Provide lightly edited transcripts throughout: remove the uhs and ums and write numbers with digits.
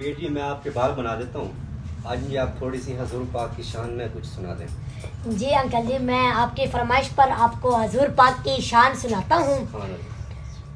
بیٹی میں آپ کے بال بنا دیتا ہوں، آج مجھے آپ تھوڑی سی حضور پاک کی شان میں کچھ سنا دیں۔ جی انکل جی، میں آپ کی فرمائش پر آپ کو حضور پاک کی شان سناتا ہوں۔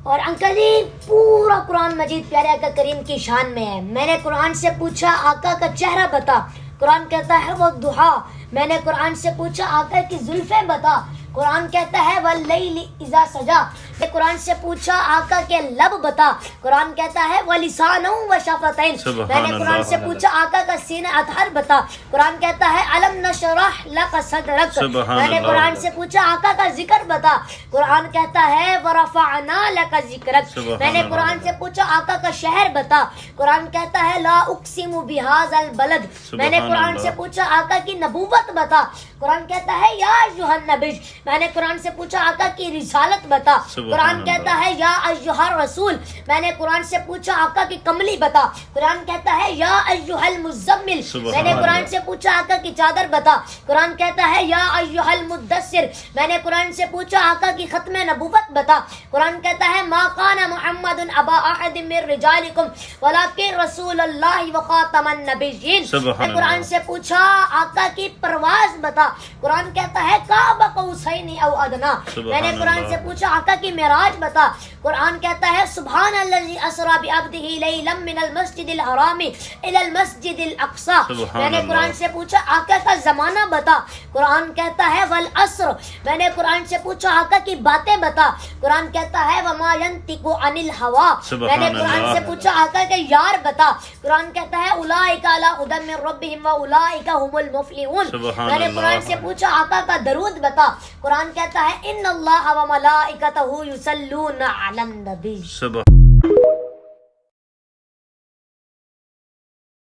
اور انکل جی پورا قرآن مجید پیارے آقا کریم کی شان میں ہے۔ میں نے قرآن سے پوچھا آقا کا چہرہ بتا، قرآن کہتا ہے وہ دہا۔ میں نے قرآن سے پوچھا آقا کی زلفیں بتا، قرآن کہتا ہے واللیل اذا سجا۔ میں قرآن سے پوچھا آقا کے لب بتا، قرآن کہتا ہے ولسانا وشفتین۔ میں نے قرآن سے پوچھا آقا کا سینہ اطہر بتا، قرآن کہتا ہے الم نشرح لک صدرک۔ میں نے قرآن سے پوچھا آقا کا ذکر بتا، قرآن کہتا ہے ورفعنا لک ذکرک۔ میں نے قرآن سے پوچھا آقا کا شہر بتا، قرآن کہتا ہے لا اقسم بہذا البلد۔ میں نے قرآن سے پوچھا آقا کی نبوت بتا، قرآن کہتا ہے یا ایھا النبی۔ میں نے قرآن سے پوچھا آقا کی رسالت بتا، قرآن کہتا ہے یا ایھا الرسول۔ میں نے قرآن سے پوچھا آقا کی کملی بتا، قرآن کہتا ہے یا ایھا المزمل۔ میں نے قرآن سے پوچھا آقا کی چادر بتا، قرآن کہتا ہے یا ایھا المدثر۔ میں نے قرآن سے پوچھا آقا کی ختم نبوت بتا، قرآن کہتا ہے ما کان محمد ابا احد من رجالکم ولکن رسول اللہ وخاتم النبیین۔ میں قرآن سے پوچھا آقا کی پرواز بتا، قرآن کہتا ہے قاب قوسین او ادنا۔ میں نے قرآن سے پوچھا آقا کی معراج بتا، قرآن کہتا ہے سبحان الذی اسری بعبدہ لیلا من المسجد الحرام الی المسجد الاقصی۔ میں نے قرآن سے پوچھا آقا کا زمانہ بتا، قرآن کہتا ہے والعصر۔ میں نے قرآن سے پوچھا آقا کی باتیں بتا، قرآن کہتا ہے وما ینطق عن الہوی۔ میں نے قرآن سے پوچھا آقا کے یار بتا، قرآن کہتا ہے اولئک علی ھدی من ربہم واولئک هم المفلحون۔ میں نے قرآن سے پوچھا آقا کا درود بتا، قرآن کہتا ہے ان اللہ وملائکتہ یصلون علی النبی۔